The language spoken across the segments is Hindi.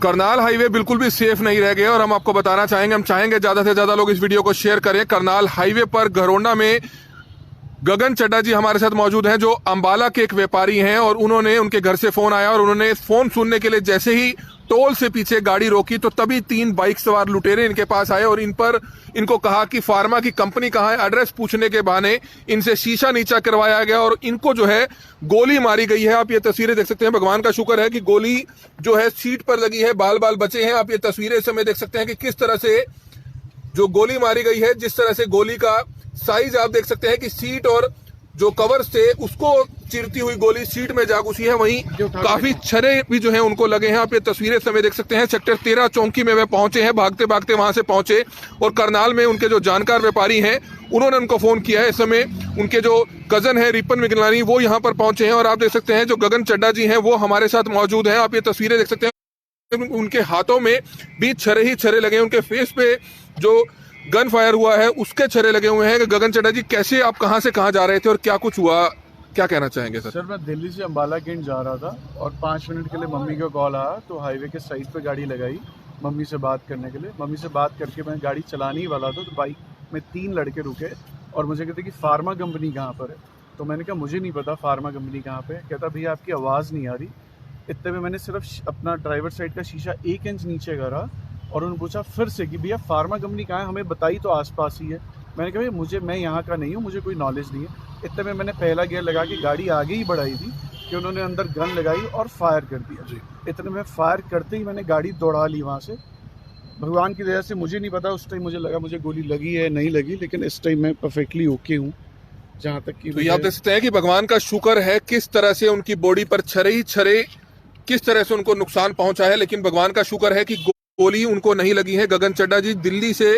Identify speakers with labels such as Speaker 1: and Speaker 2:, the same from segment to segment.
Speaker 1: करनाल हाईवे बिल्कुल भी सेफ नहीं रह गया और हम आपको बताना चाहेंगे, हम चाहेंगे ज्यादा से ज्यादा लोग इस वीडियो को शेयर करें। करनाल हाईवे पर घरोंडा में गगन चड्ढा जी हमारे साथ मौजूद हैं, जो अंबाला के एक व्यापारी हैं और उन्होंने, उनके घर से फोन आया और उन्होंने फोन सुनने के लिए जैसे ही टोल से पीछे गाड़ी रोकी तो तभी 3 बाइक सवार लुटेरे इनके पास आए और इनको कहा कि फार्मा की कंपनी कहाँ है। एड्रेस पूछने के बहाने इनसे शीशा नीचा करवाया गया और इनको जो है गोली मारी गई है। आप ये तस्वीरें देख सकते हैं। भगवान का शुक्र है कि गोली जो है सीट पर लगी है, बाल बाल बचे हैं। आप ये तस्वीरें इस समय देख सकते हैं कि किस तरह से जो गोली मारी गई है, जिस तरह से गोली का साइज आप देख सकते हैं कि सीट और जो कवर थे उसको चिरती हुई गोली सीट में जा घुसी है। वहीं काफी छर्रे भी जो हैं उनको लगे हैं। आप ये तस्वीरें समय देख सकते हैं। सेक्टर 13 चौकी में वे पहुंचे हैं, भागते भागते वहां से पहुंचे और करनाल में उनके जो जानकार व्यापारी हैं उन्होंने उनको फोन किया है। इस समय उनके जो कजन है रिपन मिगलानी, वो यहाँ पर पहुंचे हैं और आप देख सकते हैं जो गगन चड्ढा जी हैं वो हमारे साथ मौजूद हैं। आप ये तस्वीरें देख सकते हैं। उनके हाथों में भी छर्रे ही छर्रे लगे हैं। उनके फेस पे जो गन फायर हुआ है उसके छर्रे लगे हुए हैं। गगन चड्ढा जी, कैसे, आप कहां से कहां जा रहे थे और क्या कुछ हुआ, क्या कहना चाहेंगे सर?
Speaker 2: सर, मैं दिल्ली से अंबाला कैंट जा रहा था और 5 मिनट के लिए मम्मी का कॉल आया तो हाईवे के साइड पे गाड़ी लगाई मम्मी से बात करने के लिए। मम्मी से बात करके मैं गाड़ी चलाने ही वाला था तो बाइक में 3 लड़के रुके और मुझे कहते कि फार्मा कंपनी कहाँ पर है। तो मैंने कहा मुझे नहीं पता फार्मा कंपनी कहाँ पे है। कहता भैया आपकी आवाज़ नहीं आ रही। इतने में मैंने सिर्फ अपना ड्राइवर साइड का शीशा 1 इंच नीचे करा और उन्होंने पूछा फिर से कि भैया फार्मा कंपनी कहाँ है, हमें बताई तो आसपास ही है। मैंने कहा भैया मैं यहाँ का नहीं हूँ, मुझे कोई नॉलेज नहीं है। इतने में मैंने पहला गियर लगा के गाड़ी आगे ही बढ़ाई थी कि उन्होंने अंदर गन लगाई और फायर कर दिया जी। इतने में फायर करते ही मैंने गाड़ी दौड़ा ली वहाँ से। भगवान की दया से मुझे नहीं पता उस टाइम मुझे लगा मुझे गोली लगी है नहीं लगी, लेकिन इस टाइम मैं परफेक्टली ओके हूँ। जहाँ तक कि
Speaker 1: तो आप देख सकते हैं कि भगवान का शुक्र है किस तरह से उनकी बॉडी पर छर्रे ही छर्रे किस तरह से उनको नुकसान पहुंचा है, लेकिन भगवान का शुक्र है कि गोली उनको नहीं लगी है। गगन चड्ढा जी दिल्ली से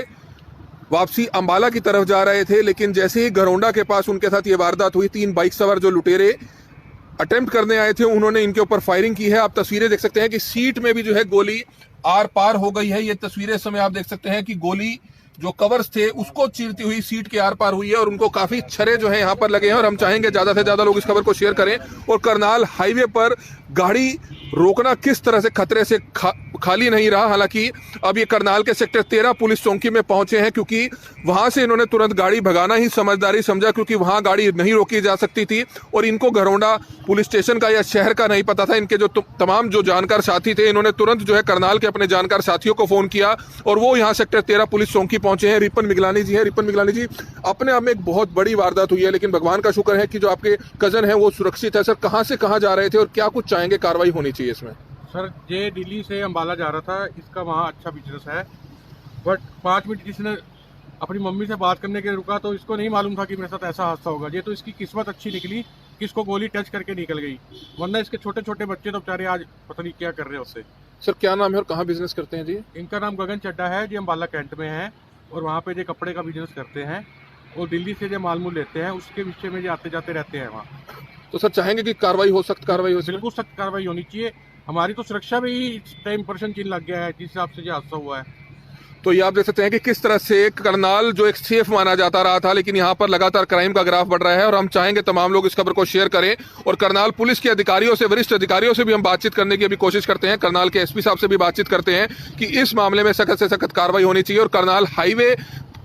Speaker 1: वापसी अंबाला की तरफ जा रहे थे, लेकिन जैसे ही घरोंडा के पास उनके साथ ये वारदात हुई, 3 बाइक सवार जो लुटेरे अटेम्प्ट करने आए थे उन्होंने इनके ऊपर फायरिंग की है। आप तस्वीरें देख सकते हैं कि सीट में भी जो है गोली आर पार हो गई है। ये तस्वीरें समय आप देख सकते हैं कि गोली जो कवर्स थे उसको चीरती हुई सीट के आर पार हुई है और उनको काफी छर्रे जो है यहाँ पर लगे हैं। और हम चाहेंगे ज्यादा से ज्यादा लोग इस खबर को शेयर करें। और करनाल हाईवे पर गाड़ी रोकना किस तरह से खतरे से खाली नहीं रहा। हालांकि अब ये करनाल के सेक्टर 13 पुलिस चौकी में पहुंचे हैं, क्योंकि वहां से इन्होंने तुरंत गाड़ी भगाना ही समझदारी समझा, क्योंकि वहां गाड़ी नहीं रोकी जा सकती थी और इनको घरोंडा पुलिस स्टेशन का या शहर का नहीं पता था। इनके जो तमाम जो जानकार साथी थे इन्होंने तुरंत जो है करनाल के अपने जानकार साथियों को फोन किया और वो यहाँ सेक्टर 13 पुलिस चौकी पहुंचे हैं। रिपन मिगलानी जी हैं। रिपन मिगलानी जी, अपने आप में एक बहुत बड़ी वारदात हुई है, लेकिन भगवान का शुक्र है कि जो आपके कजन है वो सुरक्षित है। सर, कहाँ से कहाँ जा रहे थे और क्या कुछ चाहेंगे कार्रवाई होनी चाहिए इसमें?
Speaker 3: सर, ये दिल्ली से अंबाला जा रहा था, इसका वहाँ अच्छा बिजनेस है, बट 5 मिनट इसने अपनी मम्मी से बात करने के लिए रुका तो इसको नहीं मालूम था कि मेरे साथ ऐसा हादसा होगा। ये तो इसकी किस्मत अच्छी निकली कि इसको गोली टच करके निकल गई, वरना इसके छोटे छोटे बच्चे तो बेचारे आज पता नहीं क्या कर रहे हैं उससे।
Speaker 1: सर, क्या नाम है और कहाँ बिजनेस करते हैं जी?
Speaker 3: इनका नाम गगन चड्ढा है जी, अंबाला कैंट में है और वहाँ पे जो कपड़े का बिजनेस करते हैं और दिल्ली से जो माल मूल लेते हैं उसके विषय में जो आते जाते रहते हैं वहाँ।
Speaker 1: तो सर चाहेंगे कि कार्रवाई हो, सख्त कार्रवाई हो?
Speaker 3: बिल्कुल सख्त कार्रवाई होनी चाहिए। हमारी तो सुरक्षा में ही टाइम पर्सन चिन्ह लग गया है जिस हिसाब से जो हादसा हुआ है।
Speaker 1: तो ये आप देख सकते हैं कि किस तरह से करनाल जो एक सेफ माना जाता रहा था, लेकिन यहाँ पर लगातार क्राइम का ग्राफ बढ़ रहा है और हम चाहेंगे तमाम लोग इस खबर को शेयर करें। और करनाल पुलिस के अधिकारियों से, वरिष्ठ अधिकारियों से भी हम बातचीत करने की अभी कोशिश करते हैं। करनाल के एसपी साहब से भी बातचीत करते हैं कि इस मामले में सख्त से सख्त कार्रवाई होनी चाहिए। और करनाल हाईवे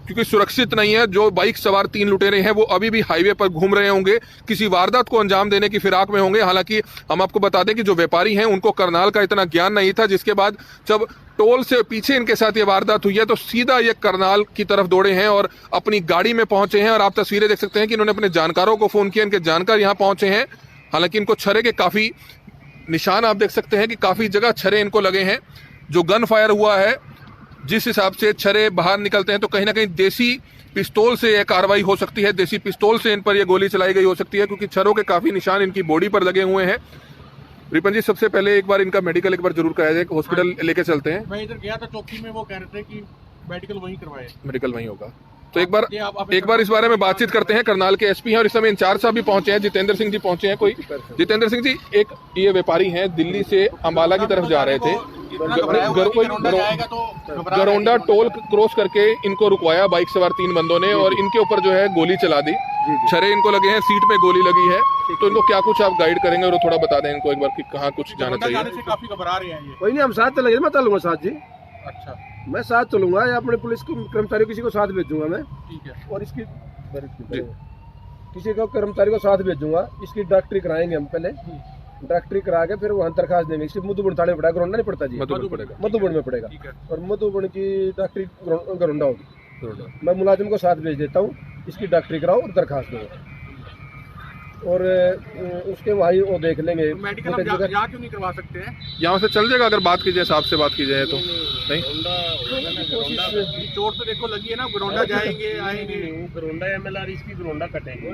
Speaker 1: क्योंकि सुरक्षित नहीं है, जो बाइक सवार 3 लुटेरे हैं वो अभी भी हाईवे पर घूम रहे होंगे, किसी वारदात को अंजाम देने की फिराक में होंगे। हालांकि हम आपको बता दें कि जो व्यापारी हैं उनको करनाल का इतना ज्ञान नहीं था, जिसके बाद जब टोल से पीछे इनके साथ ये वारदात हुई है तो सीधा ये करनाल की तरफ दौड़े हैं और अपनी गाड़ी में पहुंचे हैं। और आप तस्वीरें देख सकते हैं कि इन्होंने अपने जानकारों को फोन किया, इनके जानकार यहाँ पहुंचे हैं। हालांकि इनको छर्रे के काफी निशान आप देख सकते हैं कि काफी जगह छर्रे इनको लगे हैं। जो गन फायर हुआ है, जिस हिसाब से छर्रे बाहर निकलते हैं तो कहीं ना कहीं देसी पिस्तौल से यह कार्रवाई हो सकती है, देसी पिस्तौल से इन पर यह गोली चलाई गई हो सकती है, क्योंकि छर्रों के काफी निशान इनकी बॉडी पर लगे हुए हैं। रिपन जी, सबसे पहले एक बार इनका मेडिकल एक बार जरूर कराया जाए, हॉस्पिटल लेके चलते हैं।
Speaker 3: मैं इधर गया था चौकी में, वो कह रहे थे कि मेडिकल वहीं करवाए,
Speaker 1: मेडिकल वहीं होगा। तो एक बार इस बारे में बातचीत करते हैं। करनाल के एसपी हैं और इस समय इंचार्ज साहब भी पहुंचे हैं, जितेंद्र सिंह जी पहुंचे हैं। कोई जितेंद्र सिंह जी, एक ये व्यापारी हैं, दिल्ली से अंबाला की तरफ जा रहे थे,
Speaker 3: इतना घबराया हुआ है कि गरोंडा जाएगा तो घबरा रहा है।
Speaker 1: गरोंडा टोल क्रॉस करके इनको रुकवाया बाइक सवार 3 बंदों ने और इनके ऊपर जो है गोली चला दी। छरे इनको लगे हैं, सीट पे गोली लगी है। तो इनको क्या कुछ आप गाइड करेंगे और थोड़ा बता दें इनको एक बार कि कहाँ कुछ जाना
Speaker 3: गरोंडा जाने
Speaker 1: चाहिए।
Speaker 3: से काफी घबरा रहे हैं ये।
Speaker 4: कोई नहीं, हम साथ चलेंगे, मैं चलूंगा साथ जी,
Speaker 3: अच्छा
Speaker 4: मैं साथ चलूंगा या अपने पुलिस को कर्मचारी किसी को साथ भेजूंगा मैं,
Speaker 3: ठीक है।
Speaker 4: और इसकी किसी को कर्मचारी को साथ भेजूंगा। इसकी डॉक्टरी कराएंगे हम पहले, डॉक्टरी करा के फिर वहाँ दरखास्त देंगे। इसकी मधुबन थाने में पड़ा, गरोंडा नहीं पड़ता जी,
Speaker 1: मधुबन पड़ेगा।
Speaker 4: मधुबन में पड़ेगा,
Speaker 3: ठीक है।
Speaker 4: और मधुबन की डॉक्टरी गरोंडा होगी। मैं मुलाजिम को साथ भेज देता हूँ, इसकी डॉक्टरी कराओ और दरखास्त दो, और उसके वहीं वो देख लेंगे।
Speaker 3: मेडिकल हम यहाँ क्यों नहीं करवा सकते हैं?
Speaker 1: यहाँ से चल जाएगा अगर बात की जाए, साहब से बात की जाए तो नहीं।
Speaker 3: चोट तो देखो लगी है ना, गरोंडा जाएंगे आएंगे।
Speaker 4: गरोंडा एमएलआर इसकी गरोंडा कटेंगे,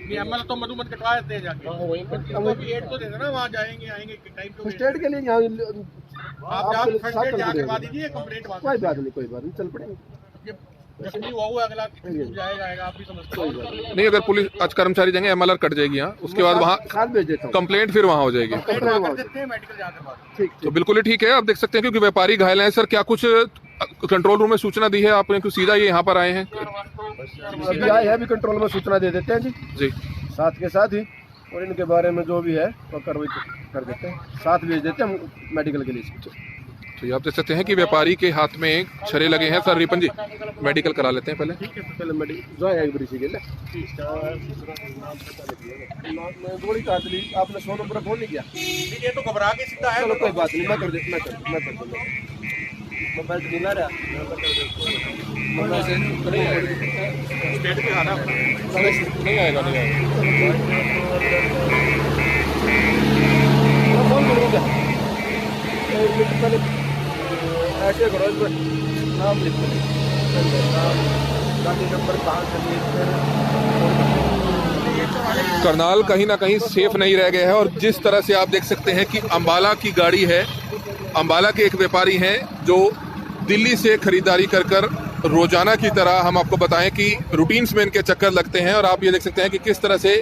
Speaker 3: ये एमएल तो मधुमत कटवा देते हैं जाके।
Speaker 4: वहीं
Speaker 3: तो भी एड तो देना ना, वहाँ जाएंगे आएंगे टाइम पे।
Speaker 4: फर्स्ट एड के लिए यहाँ
Speaker 3: आप
Speaker 4: आपके
Speaker 3: फर्स्ट
Speaker 4: साथ
Speaker 3: एड
Speaker 4: चल
Speaker 3: जाके
Speaker 4: पड़ेगा।
Speaker 3: करवा दीजिए, कंप्लेंट वहाँ
Speaker 4: कोई बात नहीं, कोई बात नहीं, चल पड़ेंगे।
Speaker 3: जख्मी हुआ हुआ अगला जाएगा आएगा, आप भी समझते हो।
Speaker 1: नहीं, अगर पुलिस आज कर्मचारी जाएंगे एमएलआर कट जाएगी यहाँ, उसके बाद वहाँ
Speaker 4: साथ भेज देता हूँ।
Speaker 1: कंप्लेंट फिर वहाँ हो जाएगी।
Speaker 3: करवा कर देते हैं मेडिकल जाकर बाद।
Speaker 4: ठीक
Speaker 1: तो बिल्कुल ही ठीक है। आप देख सकते हैं क्योंकि व्यापारी घायल हैं। सर क्या कुछ कंट्रोल रूम में सूचना दी है आपने कि सीधा ये यहाँ पर आए हैं?
Speaker 4: अभी आए हैं, अभी कंट्रोल में सूचना दे देते हैं जी,
Speaker 1: जी
Speaker 4: साथ के साथ ही, और इनके बारे में जो भी है वो कार्रवाई कर देते हैं, साथ भेज देते हैं हम मेडिकल के लिए।
Speaker 1: तो ये आप देख सकते हैं कि व्यापारी के हाथ में छरे लगे हैं। सर रिपन जी मेडिकल करा लेते हैं पहले।
Speaker 4: पहले मेडिकल जो है एक बार इसी के लिए गोली काट ली आपने, 100 नंबर फोन नहीं किया।
Speaker 3: ये तो घबरा के सीधा है।
Speaker 4: चलो कोई बात नहीं, मैं कर दूंगा, मैं बैठ दिला रहा
Speaker 3: स्टेट पे आना
Speaker 1: नहीं आएगा, नहीं आएगा।
Speaker 4: फोन करूँगा पहले, ऐसे करो इस पर नाम लिख दो, गाड़ी नंबर कहाँ से
Speaker 1: करनाल कहीं ना कहीं सेफ नहीं रह गया है। और जिस तरह से आप देख सकते हैं कि अंबाला की गाड़ी है, अंबाला के एक व्यापारी हैं जो दिल्ली से खरीदारी कर कर रोजाना की तरह, हम आपको बताएं कि रूटीन्स में इनके चक्कर लगते हैं। और आप ये देख सकते हैं कि किस तरह से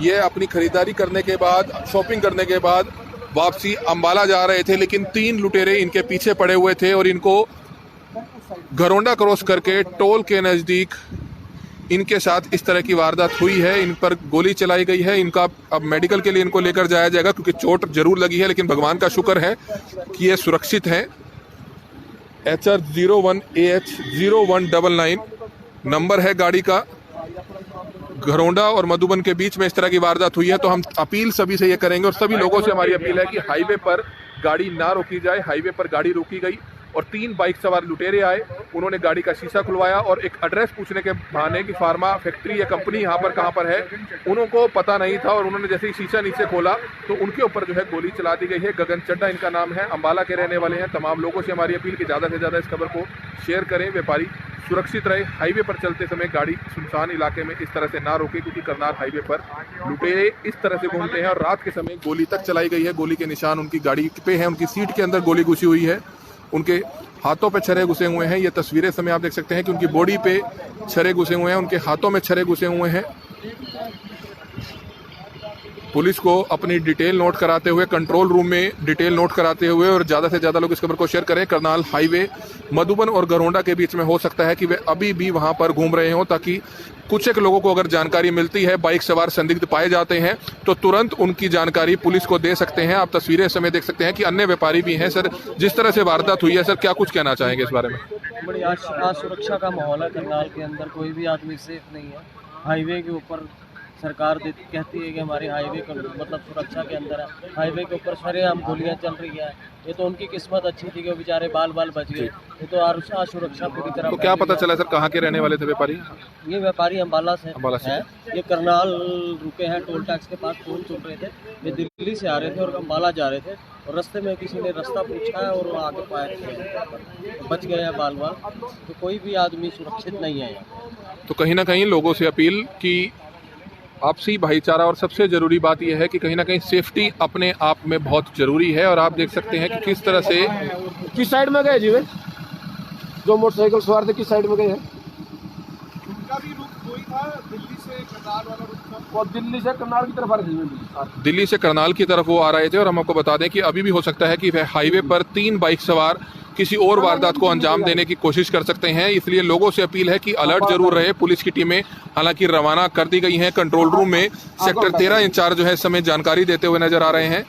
Speaker 1: ये अपनी खरीदारी करने के बाद, शॉपिंग करने के बाद वापसी अंबाला जा रहे थे, लेकिन 3 लुटेरे इनके पीछे पड़े हुए थे और इनको गरोंडा क्रॉस करके टोल के नज़दीक इनके साथ इस तरह की वारदात हुई है। इन पर गोली चलाई गई है। इनका अब मेडिकल के लिए इनको लेकर जाया जाएगा क्योंकि चोट जरूर लगी है, लेकिन भगवान का शुक्र है कि ये सुरक्षित हैं। HR 01AH 0199 नंबर है गाड़ी का। घरोंडा और मधुबन के बीच में इस तरह की वारदात हुई है। तो हम अपील सभी से ये करेंगे और सभी लोगों से हमारी अपील है कि हाईवे पर गाड़ी ना रोकी जाए। हाईवे पर गाड़ी रोकी गई और 3 बाइक सवार लुटेरे आए, उन्होंने गाड़ी का शीशा खुलवाया और एक एड्रेस पूछने के बहाने की फार्मा फैक्ट्री या कंपनी यहाँ पर कहाँ पर है उनको पता नहीं था, और उन्होंने जैसे ही शीशा नीचे खोला तो उनके ऊपर जो है गोली चला दी गई है। गगन चड्डा इनका नाम है, अंबाला के रहने वाले हैं। तमाम लोगों से हमारी अपील कि ज़्यादा से ज़्यादा इस खबर को शेयर करें, व्यापारी सुरक्षित रहे। हाईवे पर चलते समय गाड़ी सुनसान इलाके में इस तरह से ना रोके क्योंकि करनाल हाईवे पर लुटेरे इस तरह से घूमते हैं। और रात के समय गोली तक चलाई गई है, गोली के निशान उनकी गाड़ी पे हैं, उनकी सीट के अंदर गोली घुसी हुई है, उनके हाथों पे छरे घुसे हुए हैं। ये तस्वीरें समय आप देख सकते हैं कि उनकी बॉडी पे छरे घुसे हुए हैं, उनके हाथों में छरे घुसे हुए हैं। पुलिस को अपनी डिटेल नोट कराते हुए, कंट्रोल रूम में डिटेल नोट कराते हुए, और ज़्यादा से ज़्यादा लोग इस खबर को शेयर करें। करनाल हाईवे मधुबन और गरोंडा के बीच में हो सकता है कि वे अभी भी वहां पर घूम रहे हों, ताकि कुछ एक लोगों को अगर जानकारी मिलती है, बाइक सवार संदिग्ध पाए जाते हैं तो तुरंत उनकी जानकारी पुलिस को दे सकते हैं। आप तस्वीरें समय देख सकते हैं कि अन्य व्यापारी भी हैं। सर जिस तरह से वारदात हुई है, सर क्या कुछ कहना चाहेंगे इस बारे में?
Speaker 5: बड़ी असुरक्षा का माहौल है करनाल के अंदर, कोई भी आदमी सेफ नहीं है। हाईवे के ऊपर सरकार कहती है कि हमारे हाईवे का मतलब सुरक्षा के अंदर है, हाईवे के ऊपर सरेआम गोलियां चल रही है। ये तो उनकी किस्मत अच्छी थी कि वो बेचारे बाल बच गए, ये तो असुरक्षा पूरी तरह।
Speaker 1: तो क्या पता चला सर कहाँ के रहने वाले थे व्यापारी?
Speaker 5: ये व्यापारी अंबाला से
Speaker 1: है।
Speaker 5: ये करनाल रुके हैं, टोल टैक्स के पास फोन चल रहे थे। ये दिल्ली से आ रहे थे और अंबाला जा रहे थे, और रास्ते में किसी ने रास्ता पूछा है और आगे फायर किया, बच गए हैं बाल। तो कोई भी आदमी सुरक्षित नहीं है यहाँ।
Speaker 1: तो कहीं ना कहीं लोगों से अपील की आपसी भाईचारा, और सबसे ज़रूरी बात यह है कि कहीं ना कहीं सेफ्टी अपने आप में बहुत ज़रूरी है। और आप देख सकते हैं कि किस तरह से
Speaker 4: किस साइड में गए जी वे जो मोटरसाइकिल सवार थे, किस साइड में गए हैं?
Speaker 2: उनका भी रुख वही था, दिल्ली से
Speaker 4: वो दिल्ली से करनाल की तरफ आ रही थी।
Speaker 1: दिल्ली से करनाल की तरफ वो आ रहे थे और हम आपको बता दें कि अभी भी हो सकता है कि वह हाईवे पर 3 बाइक सवार किसी और वारदात को अंजाम देने की कोशिश कर सकते हैं। इसलिए लोगों से अपील है कि अलर्ट जरूर रहे। पुलिस की टीमें हालांकि रवाना कर दी गई हैं। कंट्रोल रूम में सेक्टर 13 इंचार्ज जो है इस समय जानकारी देते हुए नजर आ रहे हैं।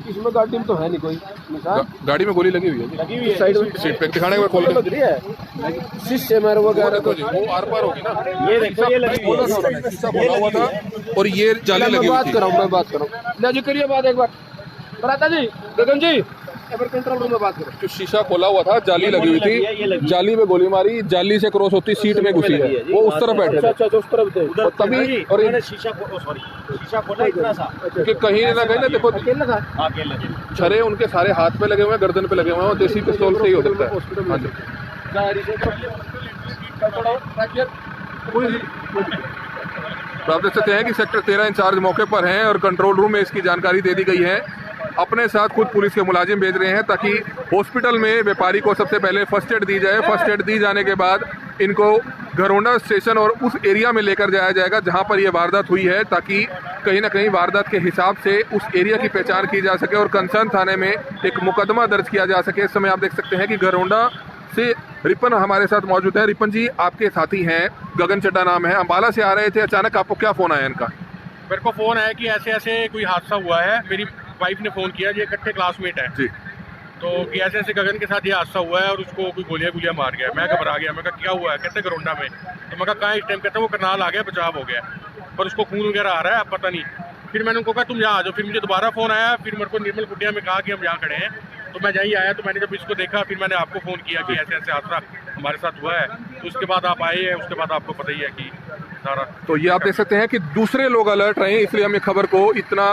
Speaker 4: इसमें गाड़ी में तो है नहीं कोई निशान।
Speaker 1: गाड़ी में गोली लगी हुई है,
Speaker 4: लगी हुई है साइड में
Speaker 1: सीट पे दिखाने के बाद खोल
Speaker 4: लग रही है। शीशे में वो कह रहे थे
Speaker 1: वो आर पार होगी ना।
Speaker 4: ये देखो ये लगी हुई है।
Speaker 1: शीशा खोला हुआ था और ये जाली लगी हुई थी।
Speaker 4: मैं बात कर रहा हूँ। ले जी करिए बात एक बार बराता जी गगन जी कंट्रोल रूम में बात करो।
Speaker 1: जो शीशा खोला हुआ था, जाली लगी हुई थी, जाली में गोली मारी, जाली से क्रॉस होती सीट में घुसी है। वो उस तरफ बैठे थे।
Speaker 4: अच्छा उस तरफ थे
Speaker 1: और तभी और
Speaker 5: शीशा खोला इतना सा
Speaker 1: कि कहीं ना कहीं ना देखो
Speaker 4: अकेले था।
Speaker 1: छरे उनके सारे हाथ पे लगे हुए हैं, गर्दन पे लगे हुए हैं और देसी पिस्तौल से ही हो सकता है। हाँ जी। तो आप देख सकते हैं कि सेक्टर 13 इंचार्ज मौके पर हैं और कंट्रोल रूम में इसकी जानकारी दे दी गई है। अपने साथ खुद पुलिस के मुलाजिम भेज रहे हैं ताकि हॉस्पिटल में व्यापारी को सबसे पहले फर्स्ट एड दी जाए। फर्स्ट एड दी जाने के बाद इनको घरोंडा स्टेशन और उस एरिया में लेकर जाया जाएगा जहां पर यह वारदात हुई है, ताकि कहीं ना कहीं वारदात के हिसाब से उस एरिया की पहचान की जा सके और कंसर्न थाने में एक मुकदमा दर्ज किया जा सके। इस समय आप देख सकते हैं कि घरोंडा से रिपन हमारे साथ मौजूद है। रिपन जी, आपके साथी हैं, गगन चड्ढा नाम है, अम्बाला से आ रहे थे, अचानक आपको क्या फोन आया इनका?
Speaker 3: मेरे को फोन आया कि ऐसे ऐसे कोई हादसा हुआ है। मेरी वाइफ ने फोन किया, ये इकट्ठे क्लासमेट है
Speaker 1: जी,
Speaker 3: तो कि ऐसे ऐसे गगन के साथ ये हादसा हुआ है और उसको कोई गोलियां मार गया। मैं घबरा गया, मैं कहा क्या हुआ है? कहते घरोंडा में। तो मैं कहा कहाँ इस टाइम? कहते वो करनाल आ गया, बचाव हो गया, पर उसको खून वगैरह आ रहा है, अब पता नहीं। फिर मैंने उनको कहा तुम यहाँ आ जाओ। फिर मुझे दोबारा फोन आया, फिर मेरे को निर्मल कुटिया में कहा कि हम यहाँ खड़े हैं। तो मैं यहीं आया, तो मैंने जब इसको देखा फिर मैंने आपको फोन किया कि ऐसे ऐसे हादसा हमारे साथ हुआ है। तो उसके बाद आप आए हैं, उसके बाद आपको पता ही है कि सारा।
Speaker 1: तो ये आप देख सकते हैं कि दूसरे लोग अलर्ट रहे, इसलिए हम ये खबर को इतना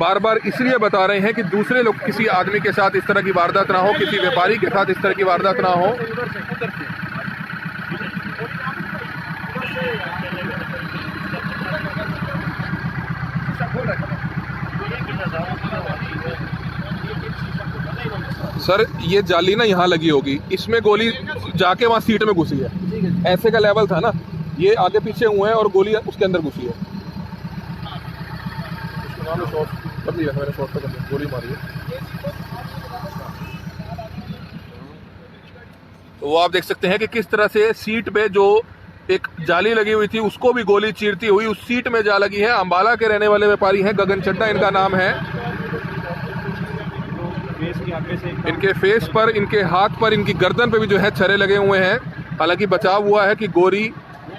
Speaker 1: बार बार इसलिए बता रहे हैं कि दूसरे लोग, किसी आदमी के साथ इस तरह की वारदात ना हो, किसी व्यापारी के साथ इस तरह की वारदात ना हो। सर, ये जाली ना यहाँ लगी होगी, इसमें गोली जाके वहाँ सीट में घुसी है। ऐसे का लेवल था ना, ये आगे पीछे हुए हैं और गोली उसके अंदर घुसी है। मैंने शॉट पे गोली मारी है। तो वो आप देख सकते हैं कि किस तरह से सीट पे जो एक जाली लगी हुई थी उसको भी गोली चीरती हुई उस सीट में जा लगी है। अम्बाला के रहने वाले व्यापारी हैं, गगन चड्ढा इनका नाम है। इनके फेस पर, इनके हाथ पर, इनकी गर्दन पे भी जो है छर्रे लगे हुए हैं। हालांकि बचाव हुआ है कि गोली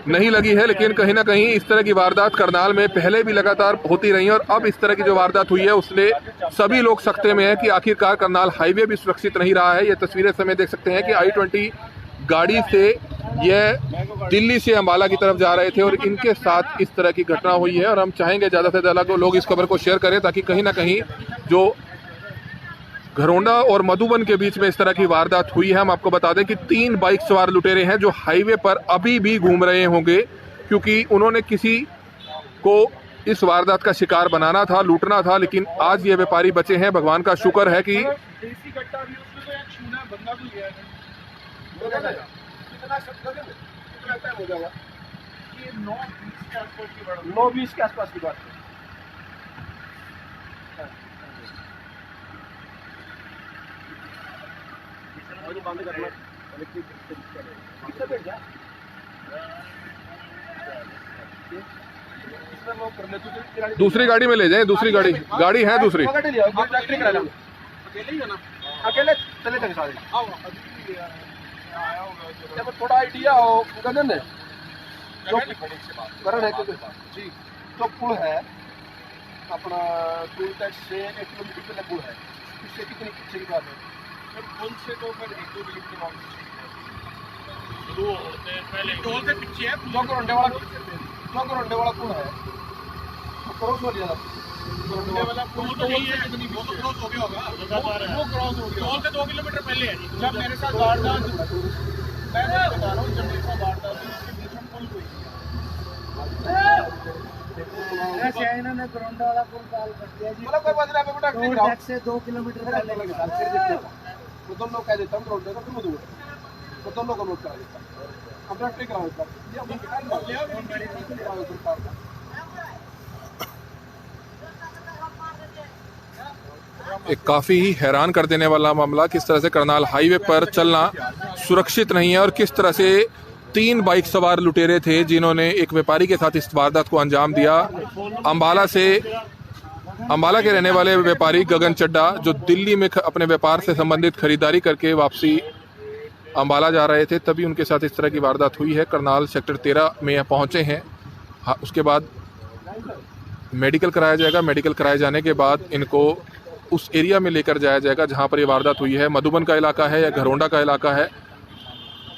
Speaker 1: नहीं लगी है, लेकिन कहीं ना कहीं इस तरह की वारदात करनाल में पहले भी लगातार होती रही और अब इस तरह की जो वारदात हुई है उसने सभी लोग सकते में है कि आखिरकार करनाल हाईवे भी सुरक्षित नहीं रहा है। ये तस्वीरें समय देख सकते हैं कि I-20 गाड़ी से यह दिल्ली से अम्बाला की तरफ जा रहे थे और इनके साथ इस तरह की घटना हुई है। और हम चाहेंगे ज़्यादा से ज़्यादा लोग इस खबर को शेयर करें ताकि कहीं ना कहीं जो घरोंडा और मधुबन के बीच में इस तरह की वारदात हुई है। हम आपको बता दें कि 3 बाइक सवार लुटेरे हैं जो हाईवे पर अभी भी घूम रहे होंगे, क्योंकि उन्होंने किसी को इस वारदात का शिकार बनाना था, लूटना था, लेकिन आज ये व्यापारी बचे हैं। भगवान का शुक्र है कि
Speaker 4: नौ 20 के आसपास की बात है। बंद करना
Speaker 1: दूसरी गाड़ी में ले जाएं, दूसरी गाड़ी है दूसरी।
Speaker 4: अकेले चले थे सारे। जब थोड़ा आइडिया हो गगन है करण है जी, तो पुल है अपना टूल टैक्स से 1 किलोमीटर पहले पुल है, इससे कितनी पीछे की बात है? पुल से तो फिर 1-2 किलोमीटर पहले टोल से पीछे है। 2 घंटे वाला पुल है, तो क्रॉस हो गया। वाला पुल तो नहीं है, वो तो क्रॉस हो गया होगा, वो क्रॉस हो गया। टोल से 2 किलोमीटर पहले है। जब मेरे साथ वारदात, मैं बता रहा हूँ, जब मेरे साथ वारदात हुई उसके बीच में पुल हुई। ऐसे इन्होंने घरोंडा वाला पुल काल कर दिया जी। मतलब कोई बात नहीं, बेटा टोल टैक्स से 2 किलोमीटर पहले दोनों कह देता हूँ रोड देगा तुम दूर तो दोनों को नोट करा देता अपना ट्रिक रहा होता
Speaker 1: एक काफी ही हैरान कर देने वाला मामला, किस तरह से करनाल हाईवे पर चलना सुरक्षित नहीं है और किस तरह से 3 बाइक सवार लुटेरे थे जिन्होंने एक व्यापारी के साथ इस वारदात को अंजाम दिया। अंबाला के रहने वाले व्यापारी गगन चड्डा जो दिल्ली में अपने व्यापार से संबंधित खरीदारी करके वापसी अंबाला जा रहे थे, तभी उनके साथ इस तरह की वारदात हुई है। करनाल सेक्टर 13 में यह पहुंचे हैं। उसके बाद मेडिकल कराया जाएगा। मेडिकल कराए जाने के बाद इनको उस एरिया में लेकर जाया जाएगा जहां पर ये वारदात हुई है। मधुबन का इलाका है या घरोंडा का इलाका है,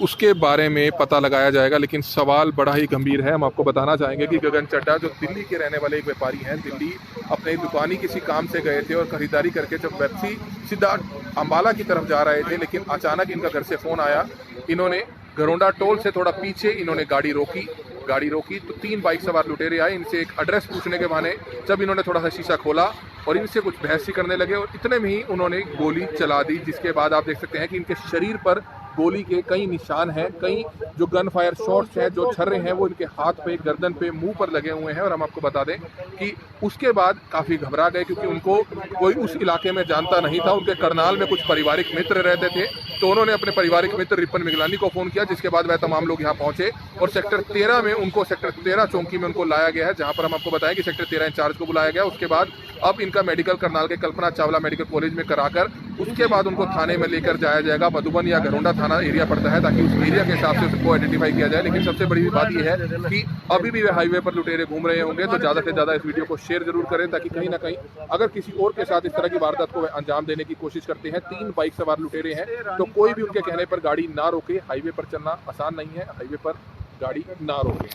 Speaker 1: उसके बारे में पता लगाया जाएगा। लेकिन सवाल बड़ा ही गंभीर है। हम आपको बताना चाहेंगे कि गगन चड्डा जो दिल्ली के रहने वाले एक व्यापारी हैं, दिल्ली अपने दुकानी किसी काम से गए थे और खरीदारी करके जब वापसी सीधा अंबाला की तरफ जा रहे थे, लेकिन अचानक इनका घर से फ़ोन आया। इन्होंने घरोंडा टोल से थोड़ा पीछे इन्होंने गाड़ी रोकी तो 3 बाइक सवार लुटेरे आए। इनसे एक एड्रेस पूछने के बहाने जब इन्होंने थोड़ा सा शीशा खोला और इनसे कुछ बहस ही करने लगे और इतने में ही उन्होंने गोली चला दी, जिसके बाद आप देख सकते हैं कि इनके शरीर पर गोली के कई निशान हैं, कई जो गन फायर शॉट्स हैं, जो छर्रे हैं वो इनके हाथ पे, गर्दन पे, मुंह पर लगे हुए हैं। और हम आपको बता दें कि उसके बाद काफ़ी घबरा गए क्योंकि उनको कोई उस इलाके में जानता नहीं था। उनके करनाल में कुछ पारिवारिक मित्र रहते थे, तो उन्होंने अपने पारिवारिक मित्र रिपन मिगलानी को फ़ोन किया, जिसके बाद वह तमाम लोग यहाँ पहुँचे और सेक्टर 13 में उनको सेक्टर 13 चौकी में उनको लाया गया है, जहाँ पर हम आपको बताएं कि सेक्टर 13 इंचार्ज को बुलाया गया। उसके बाद अब इनका मेडिकल करनाल के कल्पना चावला मेडिकल कॉलेज में कराकर उसके बाद उनको थाने में लेकर जाया जाएगा। मधुबन या घरोंडा थाना एरिया पड़ता है, ताकि उस एरिया के हिसाब से उसको आइडेंटिफाई किया जाए। लेकिन सबसे बड़ी बात यह है कि अभी भी वे हाईवे पर लुटेरे घूम रहे होंगे, तो ज़्यादा से ज़्यादा इस वीडियो को शेयर जरूर करें, ताकि कहीं ना कहीं अगर किसी और के साथ इस तरह की वारदात को अंजाम देने की कोशिश करते हैं। 3 बाइक सवार लुटेरे हैं, तो कोई भी उनके कहने पर गाड़ी ना रोके। हाईवे पर चलना आसान नहीं है, हाईवे पर गाड़ी ना रोके।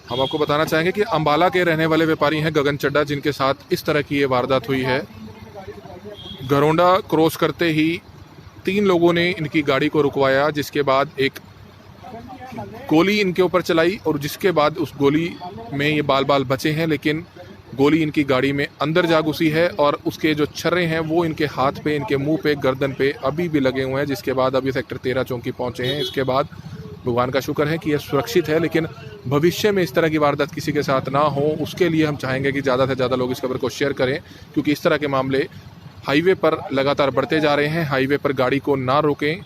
Speaker 1: हम आपको बताना चाहेंगे कि अंबाला के रहने वाले व्यापारी हैं गगन चड्डा, जिनके साथ इस तरह की ये वारदात हुई है। घरोंडा क्रॉस करते ही 3 लोगों ने इनकी गाड़ी को रुकवाया, जिसके बाद एक गोली इनके ऊपर चलाई और जिसके बाद उस गोली में ये बाल बचे हैं, लेकिन गोली इनकी गाड़ी में अंदर जा घुसी है और उसके जो छर्रे हैं वो इनके हाथ पे, इनके मुंह पे, गर्दन पे अभी भी लगे हुए हैं। जिसके बाद अभी सेक्टर 13 चौकी पहुंचे हैं। इसके बाद भगवान का शुक्र है कि यह सुरक्षित है, लेकिन भविष्य में इस तरह की वारदात किसी के साथ ना हो, उसके लिए हम चाहेंगे कि ज़्यादा से ज़्यादा लोग इस खबर को शेयर करें, क्योंकि इस तरह के मामले हाईवे पर लगातार बढ़ते जा रहे हैं। हाईवे पर गाड़ी को ना रोकें।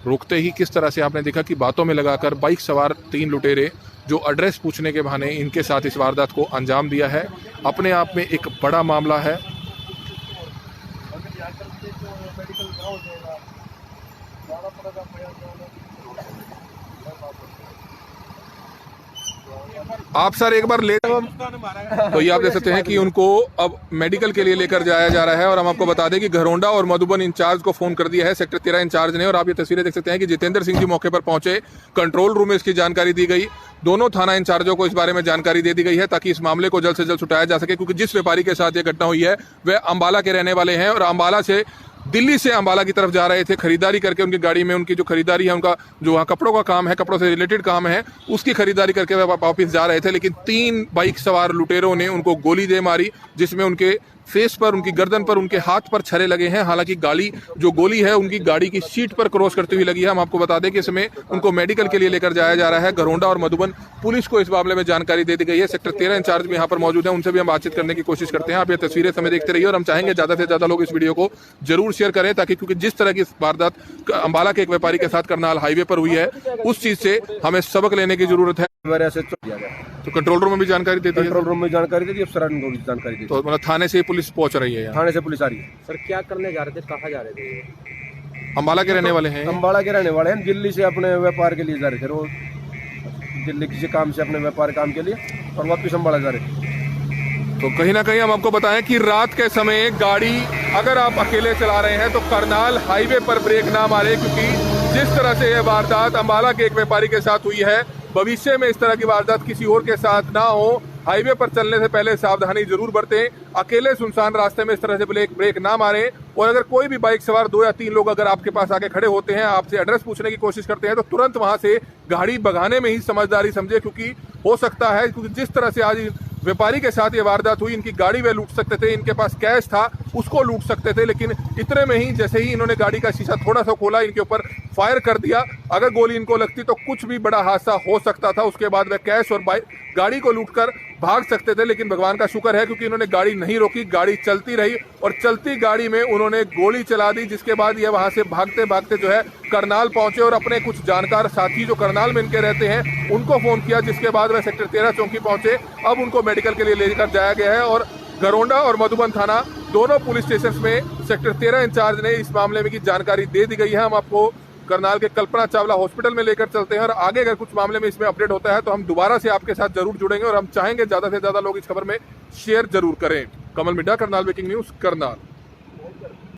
Speaker 1: रोकते ही किस तरह से आपने देखा कि बातों में लगाकर बाइक सवार 3 लुटेरे जो एड्रेस पूछने के बहाने इनके साथ इस वारदात को अंजाम दिया है, अपने आप में एक बड़ा मामला है। आप सर एक बार ले तो ये आप देख सकते हैं कि उनको अब मेडिकल के लिए लेकर जाया जा रहा है। और हम आपको बता दें कि घरोंडा और मधुबन इंचार्ज को फोन कर दिया है सेक्टर 13 इंचार्ज ने। और आप ये तस्वीरें देख सकते हैं कि जितेंद्र सिंह जी मौके पर पहुंचे, कंट्रोल रूम में इसकी जानकारी दी गई। दोनों थाना इंचार्जों को इस बारे में जानकारी दे दी गई है ताकि इस मामले को जल्द से जल्द छुटाया जा सके, क्योंकि जिस व्यापारी के साथ ये घटना हुई है वह अंबाला के रहने वाले हैं और अंबाला से दिल्ली से अंबाला की तरफ जा रहे थे खरीदारी करके। उनकी गाड़ी में उनकी जो खरीदारी है, उनका जो वहाँ कपड़ों का काम है, कपड़ों से रिलेटेड काम है, उसकी खरीदारी करके वह वापस जा रहे थे। लेकिन 3 बाइक सवार लुटेरों ने उनको गोली दे मारी, जिसमें उनके फेस पर, उनकी गर्दन पर, उनके हाथ पर छर्रे लगे हैं। हालांकि गाड़ी जो गोली है उनकी गाड़ी की सीट पर क्रॉस करते हुए लगी है। हम आपको बता दें कि इसमें उनको मेडिकल के लिए लेकर जाया जा रहा है। घरोंडा और मधुबन पुलिस को इस मामले में जानकारी दे दी गई है। सेक्टर 13 इंचार्ज भी यहाँ पर मौजूद है, उनसे भी हम बातचीत करने की कोशिश करते हैं। आप ये तस्वीरें समय देखते रहिए और हम चाहेंगे ज़्यादा से ज़्यादा लोग इस वीडियो को जरूर शेयर करें, ताकि क्योंकि जिस तरह की वारदात अंबाला के एक व्यापारी के साथ करनाल हाईवे पर हुई है, उस चीज़ से हमें सबक लेने की जरूरत है।
Speaker 6: हमारे ऐसे दिया गया
Speaker 1: तो कंट्रोल रूम में भी जानकारी देती है,
Speaker 6: कंट्रोल रूम में जानकारी दी, अफसरान को भी जानकारी दी।
Speaker 1: तो मतलब थाने से पुलिस पहुंच रही है यहाँ?
Speaker 6: थाने से पुलिस आ रही है।
Speaker 5: सर क्या करने जा रहे थे, कहाँ जा रहे थे?
Speaker 1: अंबाला के रहने वाले हैं?
Speaker 6: अंबाला के रहने वाले हैं, दिल्ली से अपने व्यापार के लिए जा रहे थे। रोज दिल्ली किसी काम से, अपने व्यापार काम के लिए, और वापिस अंबाला जा रहे थे।
Speaker 1: तो कहीं ना कहीं हम आपको बताएं कि रात के समय गाड़ी अगर आप अकेले चला रहे हैं तो करनाल हाईवे पर ब्रेक ना मारे, क्योंकि जिस तरह से यह वारदात अंबाला के एक व्यापारी के साथ हुई है भविष्य में इस तरह की वारदात किसी और के साथ ना हो। हाईवे पर चलने से पहले सावधानी जरूर बरतें, अकेले सुनसान रास्ते में इस तरह से ब्रेक ना मारें। और अगर कोई भी बाइक सवार 2 या 3 लोग अगर आपके पास आके खड़े होते हैं, आपसे एड्रेस पूछने की कोशिश करते हैं, तो तुरंत वहां से गाड़ी भगाने में ही समझदारी समझे, क्योंकि हो सकता है क्योंकि जिस तरह से आज व्यापारी के साथ ये वारदात हुई, इनकी गाड़ी वे लूट सकते थे, इनके पास कैश था उसको लूट सकते थे, लेकिन इतने में ही जैसे ही इन्होंने गाड़ी का शीशा थोड़ा सा खोला, इनके ऊपर फायर कर दिया। अगर गोली इनको लगती तो कुछ भी बड़ा हादसा हो सकता था। उसके बाद वे कैश और गाड़ी को लूटकर भाग सकते थे, लेकिन भगवान का शुक्र है क्योंकि इन्होंने गाड़ी नहीं रोकी, गाड़ी चलती रही और चलती गाड़ी में उन्होंने गोली चला दी, जिसके बाद ये वहां से भागते भागते जो है करनाल पहुंचे और अपने कुछ जानकार साथी जो करनाल में इनके रहते हैं उनको फोन किया, जिसके बाद वह सेक्टर 13 चौकी पहुंचे। अब उनको मेडिकल के लिए लेकर जाया गया है और गरोंडा और मधुबन थाना दोनों पुलिस स्टेशन में सेक्टर 13 इंचार्ज ने इस मामले में की जानकारी दे दी गई है। हम आपको करनाल के कल्पना चावला हॉस्पिटल में लेकर चलते हैं और आगे अगर कुछ मामले में इसमें अपडेट होता है तो हम दोबारा से आपके साथ जरूर जुड़ेंगे और हम चाहेंगे ज्यादा से ज्यादा लोग इस खबर में शेयर जरूर करें। कमल मिड्डा, करनाल ब्रेकिंग न्यूज, करनाल।